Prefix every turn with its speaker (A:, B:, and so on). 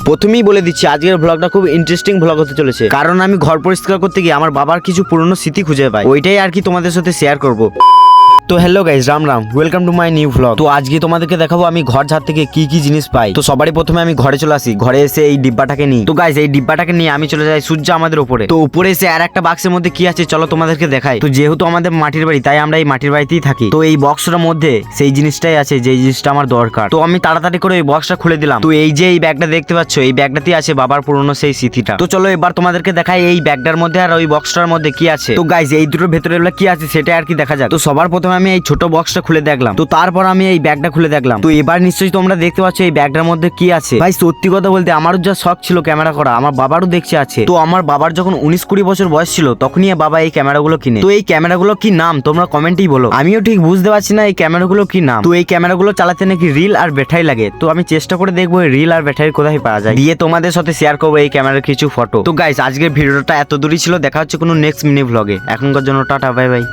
A: প্রথমেই বলে দিচ্ছি আজকের ব্লগটা খুব ইন্টারেস্টিং ব্লগ হতে চলেছে, কারণ আমি ঘর পরিষ্কার করতে গিয়ে আমার বাবার কিছু পুরনো স্মৃতি খুঁজে পাই, ওইটাই আর কি তোমাদের সাথে শেয়ার করব। তো hello guys, Ram Ram, welcome to my new blog. তো আজকে তোমাদেরকে দেখাবো আমি ঘর ঝাড় থেকে কি কি জিনিস পাই। তো সবারই প্রথমে আমি ঘরে চলে আসি, ঘরে এসে এই ডিব্বাটাকে নিই। তো গাইস এই ডিব্বাটাকে নিয়ে আমি চলে যাই সূর্য আমাদের উপরে। তো উপরে এসে আর একটা বাক্সের মধ্যে কি আছে চলো তোমাদেরকে দেখাই। তো যেহেতু আমাদের মাটির বাড়ি, তাই আমরা এই মাটির বাড়িতেই থাকি। তো এই বক্সটার মধ্যে সেই জিনিসটাই আছে যে জিনিসটা আমার দরকার। তো আমি তাড়াতাড়ি করে এই বক্সটা খুলে দিলাম। তো এই যে এই ব্যাগটা দেখতে পাচ্ছ, এই ব্যাগটাতেই আছে বাবার পুরনো সেই স্মৃতিটা। তো চলো এবার তোমাদেরকে দেখাই এই ব্যাগটার মধ্যে আর ওই বক্সটার মধ্যে কি আছে। তো গাইস এই দুটোর ভেতরে এগুলো কি আছে সেটা আর কি দেখা যাক। তো সবার প্রথমে আমি এই ছোট বক্স খুলে দেখলাম। তো তারপর আমি এই ব্যাগটা খুলে দেখলাম। তো এবার নিশ্চয়ই তোমরা দেখতে পাচ্ছ এই ব্যাগটার মধ্যে কি আছে। ভাই সত্যি কথা বলতে আমারও যা শখ ছিল ক্যামেরা করা, আমার বাবারও দেখছে আছে। তো আমার বাবার যখন 19-20 বছর বয়স ছিল তখনই বাবা এই ক্যামেরাগুলো কিনে। তো এই ক্যামেরাগুলো কি নাম তোমরা কমেন্টেই বলো, আমিও ঠিক বুঝতে পারছি না এই ক্যামেরাগুলো কি নাম। তো এই ক্যামেরাগুলো চালাতে নাকি রিল আর ব্যাটারি লাগে। তো আমি চেষ্টা করে দেখবো এই রিল আর ব্যাটারি কোথায় পাওয়া যায়, দিয়ে তোমাদের সাথে শেয়ার করবো এই ক্যামেরার কিছু ফটো। তো গাইস আজকের ভিডিওটা এত দূরই ছিল, দেখা হচ্ছে কোনো নেক্সট মিনি ব্লগে। এখনকার জন্য টাটা, বাই বাই।